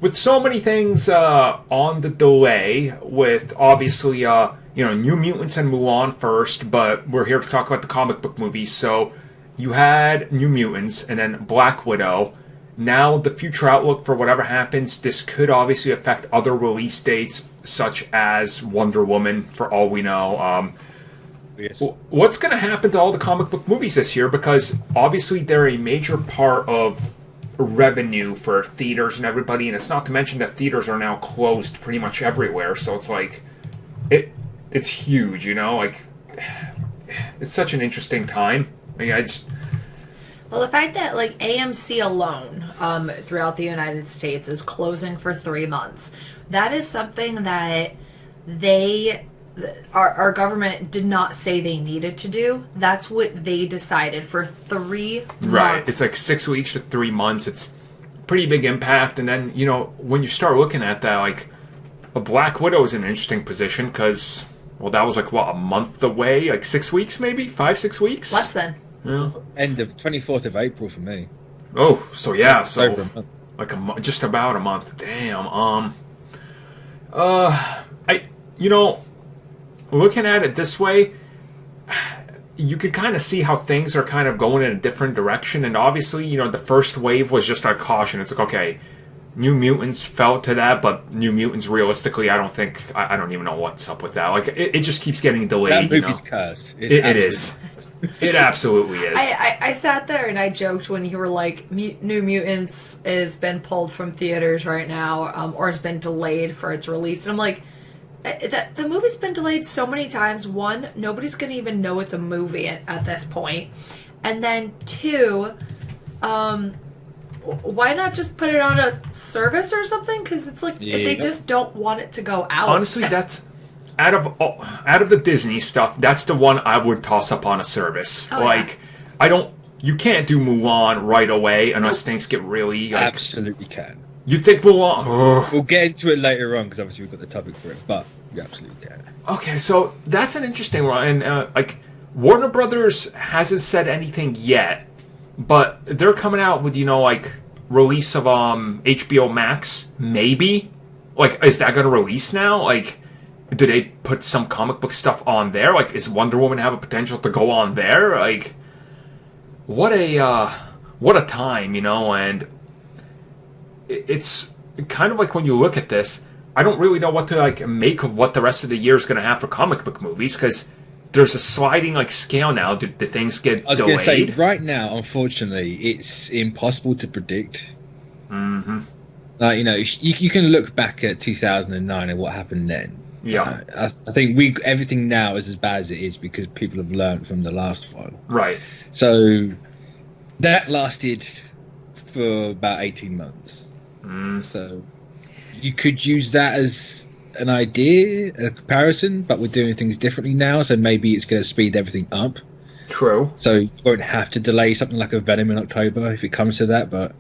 with so many things on the delay, with obviously New Mutants and Mulan first, but we're here to talk about the comic book movies. So you had New Mutants and then Black Widow. Now the future outlook for whatever happens, this could obviously affect other release dates, such as Wonder Woman, for all we know. Yes. What's going to happen to all the comic book movies this year? Because obviously they're a major part of revenue for theaters and everybody, and it's not to mention that theaters are now closed pretty much everywhere. So it's like it's huge, like it's such an interesting time. Well, the fact that like AMC alone throughout the United States is closing for 3 months, that is something that our government did not say they needed to do. That's what they decided for 3 months. Right. It's like 6 weeks to 3 months. It's a pretty big impact. And then, when you start looking at that, like, a Black Widow is in an interesting position because, well, that was like, what, a month away? Like 6 weeks maybe? 5-6 weeks? Less than. Yeah. End of 24th of April for me. Oh, so yeah. So over a month. Like just about a month. Damn. Looking at it this way, you can kind of see how things are kind of going in a different direction. And obviously, the first wave was just our caution. It's like, okay, New Mutants fell to that, but New Mutants, realistically, I don't even know what's up with that. Like, it just keeps getting delayed. That movie's cursed. It is. It absolutely is. I sat there and I joked when you were like, New Mutants has been pulled from theaters right now, or has been delayed for its release. And I'm like, the movie's been delayed so many times. One, nobody's going to even know it's a movie at this point. And then two, why not just put it on a service or something? Because it's like they just don't want it to go out. Honestly, that's out of the Disney stuff. That's the one I would toss up on a service. You can't do Mulan right away unless things get really absolutely can. You think Mulan? We'll get into it later on because obviously we've got the topic for it, but you absolutely can. Okay, so that's an interesting one, and Warner Brothers hasn't said anything yet. But they're coming out with, release of HBO Max, maybe? Like, is that going to release now? Like, do they put some comic book stuff on there? Like, is Wonder Woman have a potential to go on there? Like, what a time, and it's kind of like when you look at this, I don't really know what to, make of what the rest of the year is going to have for comic book movies, because there's a sliding scale now. Do things get delayed? I was going to say, right now, unfortunately, it's impossible to predict. Mm-hmm. You can look back at 2009 and what happened then. Yeah. I think everything now is as bad as it is because people have learned from the last one. Right. So that lasted for about 18 months. So you could use that as an idea, a comparison, but we're doing things differently now, so maybe it's going to speed everything up. True. So you won't have to delay something like a Venom in October if it comes to that, but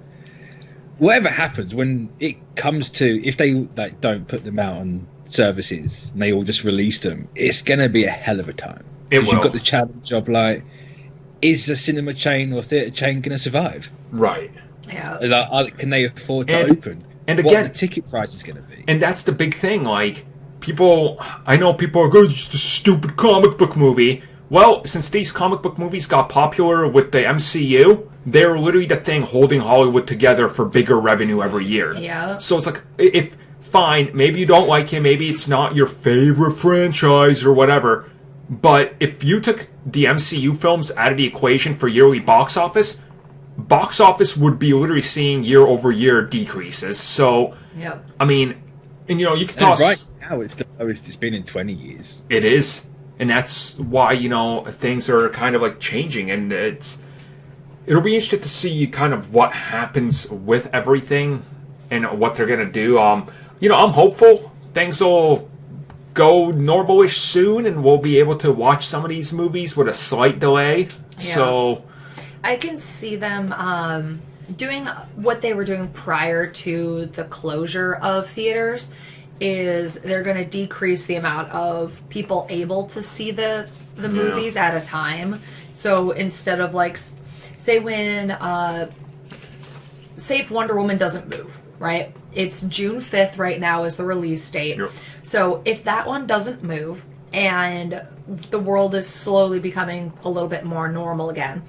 whatever happens, when it comes to, if they don't put them out on services and they all just release them, it's going to be a hell of a time. Because you've got the challenge of is a cinema chain or theatre chain going to survive? Right. Yeah. Can they afford to open? And again, what the ticket price is going to be. And that's the big thing. I know people are going, it's just a stupid comic book movie. Well, since these comic book movies got popular with the MCU, they're literally the thing holding Hollywood together for bigger revenue every year. Yeah. So it's fine, maybe you don't like it, maybe it's not your favorite franchise or whatever, but if you took the MCU films out of the equation for yearly box office would be literally seeing year-over-year decreases. So, yep. I mean, and you can toss... right now, it's the lowest it's been in 20 years. It is. And that's why, things are kind of, changing. And it'll be interesting to see kind of what happens with everything and what they're going to do. I'm hopeful things will go normal-ish soon and we'll be able to watch some of these movies with a slight delay. Yeah. So... I can see them doing what they were doing prior to the closure of theaters. Is they're going to decrease the amount of people able to see the movies at a time. So instead of say when say if Wonder Woman doesn't move, right? It's June 5th right now is the release date. Yep. So if that one doesn't move and the world is slowly becoming a little bit more normal again,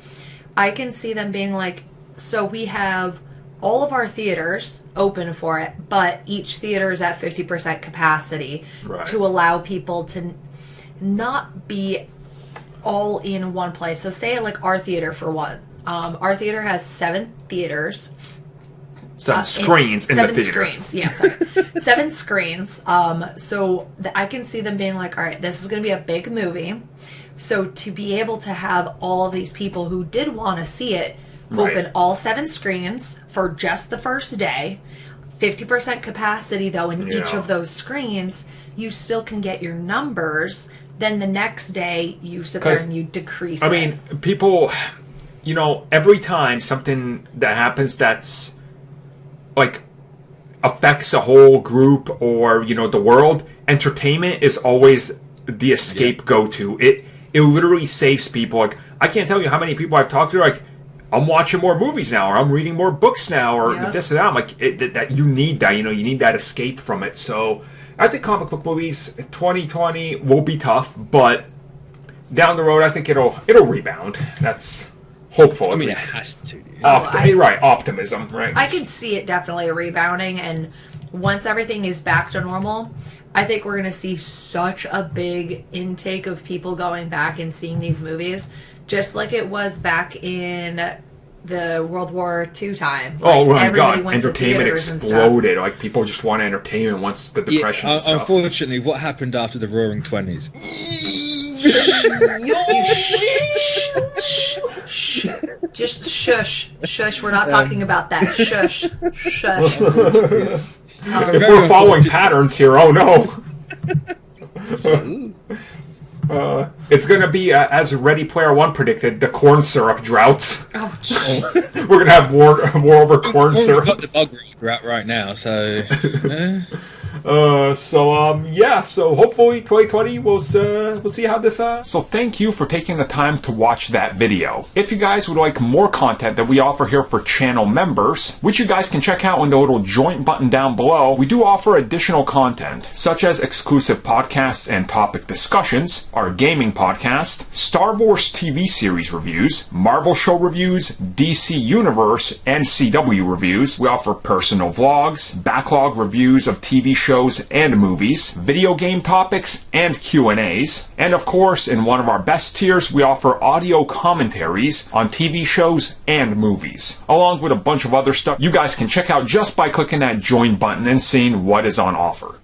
I can see them being like, so we have all of our theaters open for it, but each theater is at 50% capacity to allow people to not be all in one place. So say like our theater for one. Our theater has 7 theaters. 7 screens in the theater. 7 screens, yeah, sorry. 7 screens. So I can see them being like, all right, this is going to be a big movie. So to be able to have all of these people who did want to see it open all 7 screens for just the first day, 50% capacity though in each of those screens, you still can get your numbers. Then the next day you sit there and you decrease it. I mean, people, you know, every time something that happens that's like affects a whole group or, you know, the world, entertainment is always the escape go-to. It literally saves people. Like, I can't tell you how many people I've talked to, like, I'm watching more movies now, or I'm reading more books now, or this and that. I'm like, that you need that, you know, you need that escape from it. So I think comic book movies 2020 will be tough, but down the road, I think it'll rebound. That's hopeful. I mean, it has to. Optimism, right? I could see it definitely rebounding, and once everything is back to normal, I think we're going to see such a big intake of people going back and seeing these movies, just like it was back in the World War II time. Oh, like, my God. Entertainment exploded. Like, people just wanted entertainment once the Depression and stuff. Unfortunately, what happened after the Roaring Twenties? Just shush. Shush, we're not talking about that. Shush. Shush. If we're following patterns here, oh no. It's going to be, as Ready Player One predicted, the corn syrup drought. Oh, jeez. We're going to have war over corn syrup. We've got the bug drought right now, so... So hopefully 2020 we'll see how this So thank you for taking the time to watch that video. If you guys would like more content that we offer here for channel members, which you guys can check out in the little join button down below, we do offer additional content, such as exclusive podcasts and topic discussions, our gaming podcast, Star Wars TV series reviews, Marvel show reviews, DC Universe and CW reviews. We offer personal vlogs, backlog reviews of TV shows and movies, video game topics and Q&As, and of course, in one of our best tiers, we offer audio commentaries on TV shows and movies, along with a bunch of other stuff you guys can check out just by clicking that join button and seeing what is on offer.